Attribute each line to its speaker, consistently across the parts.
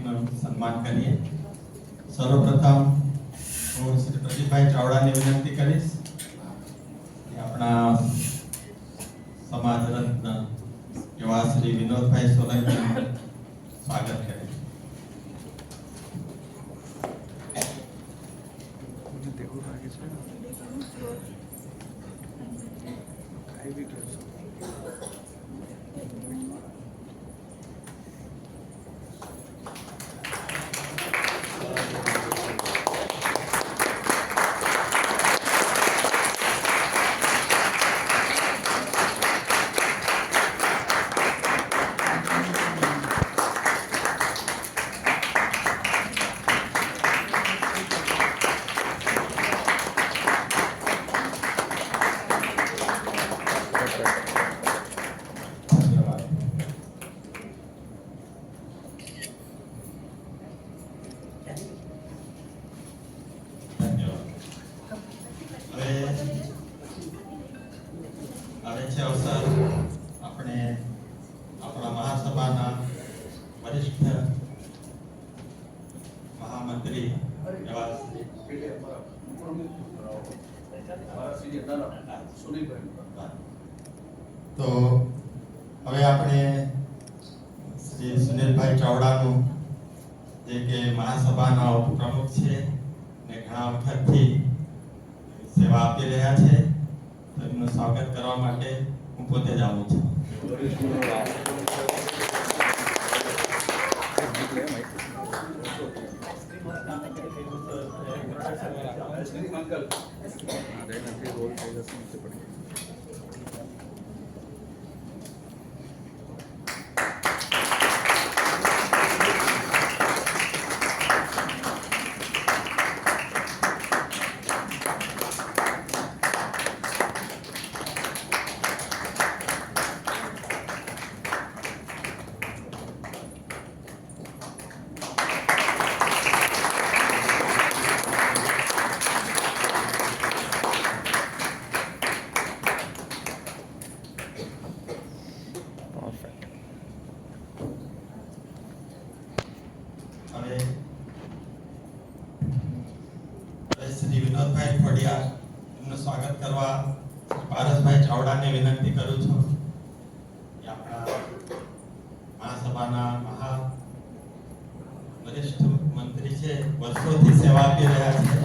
Speaker 1: નાગરિકનું સન્માન કરીએ. સર્વપ્રથમ હું શ્રી પ્રદીપભાઈ ચાવડાને વિનંતી કરીશ કે આપણા સમાજ રત્ન એવા શ્રી વિનોદભાઈ સોલંકીનું સ્વાગત કરે. હવે છે અવસર આપણે આપણા મહાસભાના વરિષ્ઠ મહામંત્રી એવા તો હવે આપણે શ્રી સુનિલભાઈ ચાવડાનું જે કે મહાસભાના ઉપપ્રમુખ છે ને ઘણા વખતથી સેવા આપી રહ્યા છે, તો એમનું સ્વાગત કરવા માટે હું પોતે જ આવું છું. શ્રી વિનોદભાઈ ખોડિયાર એમનું સ્વાગત કરવા પારસભાઈ ચાવડાને વિનંતી કરું છું કે આપણા મહાસભાના મહા વરિષ્ઠ મંત્રી છે, વર્ષોથી સેવા આપી રહ્યા છે.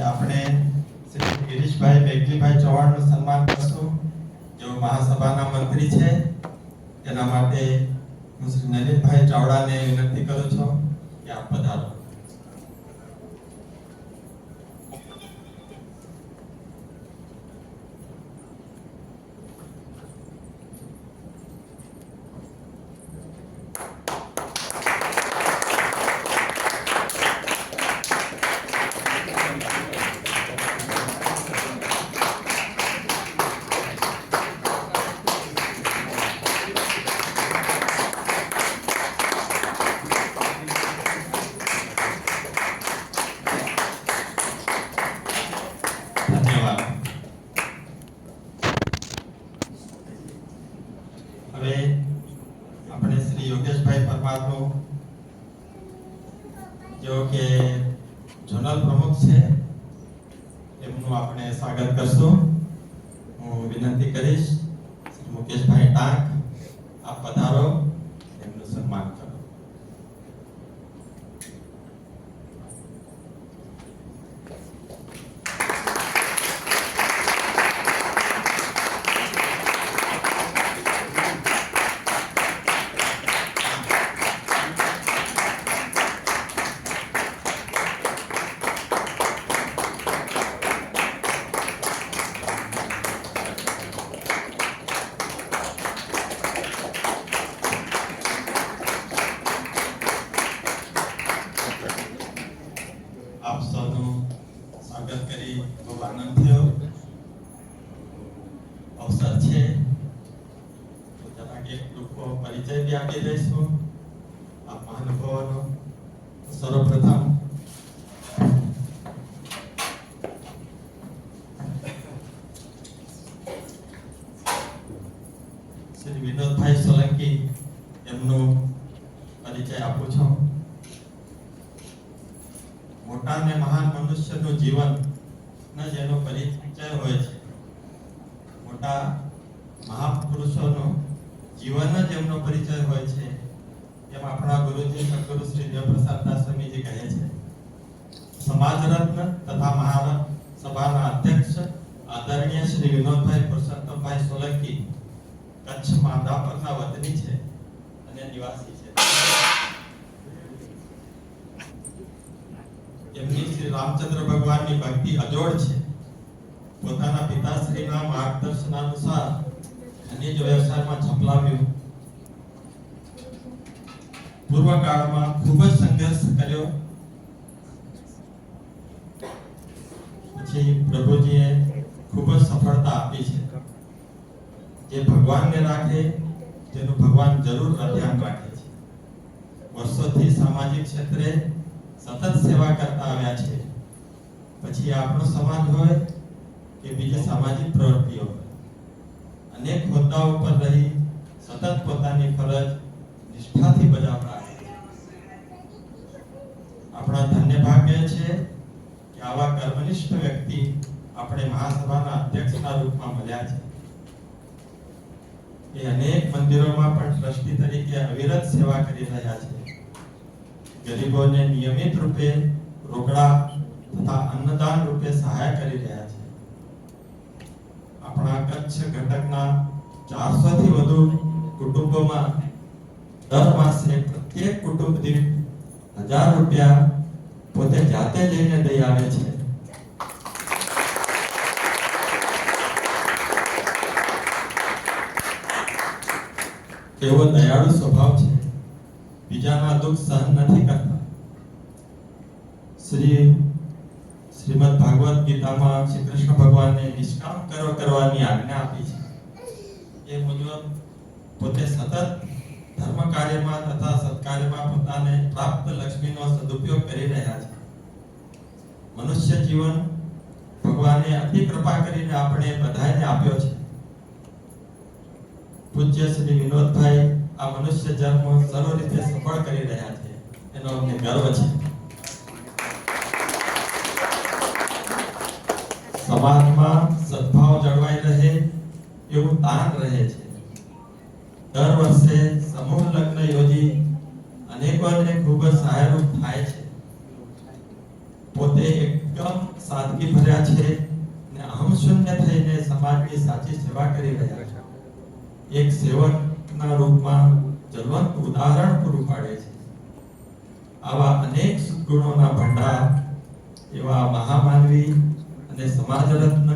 Speaker 1: આપણે શ્રી ગિરીશભાઈ મેઘજીભાઈ ચૌહાણનું સન્માન કરશું, જેઓ મહાસભાના મંત્રી છે. તેના માટે હું શ્રી નલિનભાઈ ચાવડાને વિનંતી કરું છું કે આપ પધારો. હવે આપણે શ્રી યોગેશભાઈ પરમારનું જેઓ કે ઝોનલ પ્રમુખ છે, એમનું આપણે સ્વાગત કરશું. હું વિનંતી કરીશ શ્રી મુકેશભાઈ ટાંક, આપ પધારો, એમનું સન્માન કરો. આપ સૌનું સ્વાગત કરી ખૂબ આનંદ થયો. અવસર છે તો જરાક એક ટૂંકો પરિચય બી આપી દઈશું આપ મહાનુભાવોનો. સર્વપ્રથમ શ્રી વિનોદભાઈ સોલંકી એમનું પરિચય આપું છું. મોટા અને મહાન મનુષ્યનું જીવન જ એનો પરિચય હોય છે. મોટા મહાપુરુષોનું જીવન જ એમનો પરિચય હોય છે. એમ આપણા ગુરુજી સદગુરુ શ્રી દેવપ્રસાદ દાસ સ્વામીજી કહે છે, સમાજ રત્ન તથા મહાસભાના અધ્યક્ષ આદરણીય શ્રી વિનોદભાઈ પુરુષોત્તમભાઈ સોલંકી કચ્છ માધાપરના વતની છે અને નિવાસી છે. એમની શ્રી રામચંદ્ર ભગવાનની ભક્તિ અજોડ છે. પોતાના પિતાશ્રીના માર્ગદર્શનાનુસાર ખનિજ વ્યવસાયમાં ઝંપલાવ્યું. પૂર્વ કાળમાં ખૂબ જ સંઘર્ષ કર્યો. પછી પ્રભુજીએ ખૂબ જ સફળતા આપી છે. જે ભગવાનને રાખે તેનું ભગવાન જરૂર ધ્યાન રાખે છે. વર્ષોથી સામાજિક ક્ષેત્રે સતત સેવા કરતા આવ્યા છે. પછી આપણો સમાજ હોય કે બીજી સામાજિક પ્રવૃત્તિઓ, અનેક હોદ્દાઓ પર રહી સતત પોતાની ફરજ નિષ્ઠાથી બજાવતા. આપણા ધન્ય ભાગ્ય છે કે આવા કર્મનિષ્ઠ વ્યક્તિ આપણે મહાસભાના અધ્યક્ષના રૂપમાં મળ્યા છે. એ અનેક મંદિરોમાં પણ ટ્રસ્ટી તરીકે અવિરત સેવા કરી રહ્યા છે. ગરીબોને નિયમિત રૂપે રોકડા તથા અન્નદાન રૂપે સહાય કરી રહ્યા છે. આપણા કચ્છ ઘટકના 400 થી વધુ કુટુંબોમાં દર માસે પ્રત્યેક કુટુંબ દીઠ 1000 રૂપિયા પોતે જાતે લઈને દઈ આવે છે. તેવો દયાળુ સ્વભાવ છે. બીજાના દુઃખ સહન નથી કરતા. શ્રીમદ ભાગવત ગીતામાં શ્રી કૃષ્ણ ભગવાને નિષ્કામ કર્મ કરવાની આજ્ઞા આપી છે. એ મુજબ પોતે સતત ધર્મ કાર્યમાં તથા સત્કાર્યમાં પોતાને પ્રાપ્ત લક્ષ્મીનો સદુપયોગ કરી રહ્યા છે. મનુષ્ય જીવન ભગવાને અતિ કૃપા કરીને આપણે બધાને આપ્યો છે. પૂજ્ય શ્રી વિનોદભાઈ આ મનુષ્ય જન્મ સર્વ રીતે સફળ કરી રહ્યા છે. એનો અમને ગર્વ છે. સમાજમાં સદભાવ જળવાઈ રહે એવું તાન રહે છે. દર વર્ષે સમૂહ લગ્ન યોજી અનેકોને ખૂબ જ સહાયરૂપ થાય છે. પોતે એકદમ સાદગી ભર્યા છે અને અહમ શૂન્ય થઈને સમાજની સાચી સેવા કરી રહ્યા છે. એક સેવકના રૂપમાં જલવંત ઉદાહરણ પૂરું પાડે છે. આવા અનેક સદગુણોના ભંડાર એવા મહામાનવી અને સમાજ રત્ન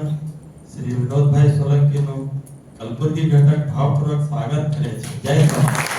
Speaker 1: શ્રી વિનોદભાઈ સોલંકીનું કલબુર્ગી ઘટક ભાવપૂર્વક સ્વાગત કરે છે. જય શ્રી